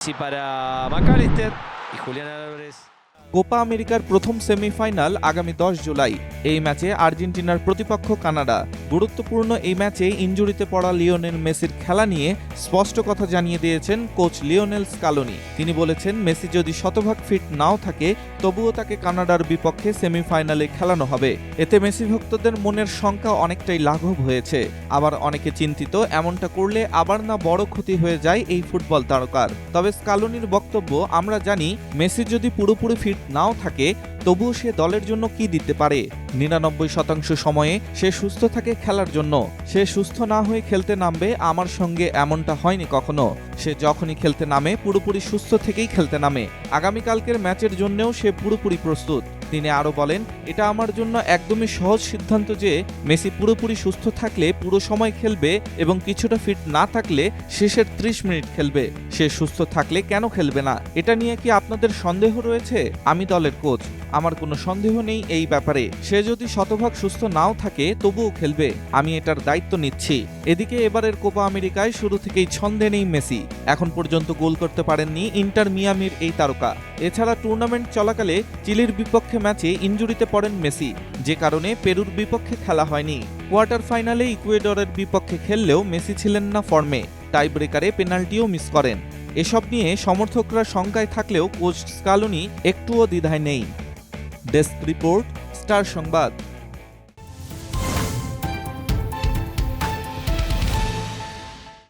Para McAllister y Julián Álvarez. Copa আমেরিকার প্রথম semifinal আগামী 10 জুলাই। এই ম্যাচে আর্জেন্টিনার প্রতিপক্ষ কানাডা। গুরুত্বপূর্ণ এই ম্যাচে ইনজুরিতে পড়া লিওনেল মেসির খেলা নিয়ে স্পষ্ট কথা জানিয়ে দিয়েছেন কোচ লিওনেল স্কালোনি। তিনি বলেছেন, মেসি যদি শতভাগ ফিট নাও থাকে তবুও তাকে কানাডার বিপক্ষে সেমিফাইনালে খেলানো হবে। এতে মেসি ভক্তদের মনের শঙ্কা অনেকটাই লাঘব হয়েছে। আবার অনেকে চিন্তিত, এমনটা করলে আবার না বড় ক্ষতি হয়ে যায় এই ফুটবল তারকার। তবে স্কালোনির বক্তব্য, আমরা জানি মেসি যদি পুরোপুরি ফিট নাও থাকে তবুও সে দলের জন্য কি দিতে পারে। 99% সময়ে সে সুস্থ থাকে খেলার জন্য। সে সুস্থ না হয়ে খেলতে নামবে, আমার সঙ্গে এমনটা হয়নি কখনো। সে যখনই খেলতে নামে পুরোপুরি সুস্থ থেকেই খেলতে নামে। আগামীকালকের ম্যাচের জন্যও সে পুরোপুরি প্রস্তুত। তিনি আরও বলেন, এটা আমার জন্য একদমই সহজ সিদ্ধান্ত যে মেসি পুরোপুরি সুস্থ থাকলে পুরো সময় খেলবে এবং কিছুটা ফিট না থাকলে শেষের 30 মিনিট খেলবে। সে সুস্থ থাকলে কেন খেলবে না? এটা নিয়ে কি আপনাদের সন্দেহ রয়েছে? আমি দলের কোচ, আমার কোনো সন্দেহ নেই এই ব্যাপারে। সে যদি শতভাগ সুস্থ নাও থাকে তবুও খেলবে, আমি এটার দায়িত্ব নিচ্ছি। এদিকে এবারের কোপা আমেরিকায় শুরু থেকেই ছন্দে নেই মেসি। এখন পর্যন্ত গোল করতে পারেননি ইন্টার মিয়ামির এই তারকা। এছাড়া টুর্নামেন্ট চলাকালে চিলির বিপক্ষে ম্যাচে ইনজুরিতে পড়েন মেসি, যে কারণে পেরুর বিপক্ষে খেলা হয়নি। কোয়ার্টার ফাইনালে ইকুয়েডরের বিপক্ষে খেললেও মেসি ছিলেন না ফর্মে। টাই ব্রেকারে পেনাল্টিও মিস করেন। এসব নিয়ে সমর্থকরা শঙ্কায় থাকলেও কোচ স্কালোনি একটুও দ্বিধায় নেই। ডেস্ক রিপোর্ট, স্টার সংবাদ।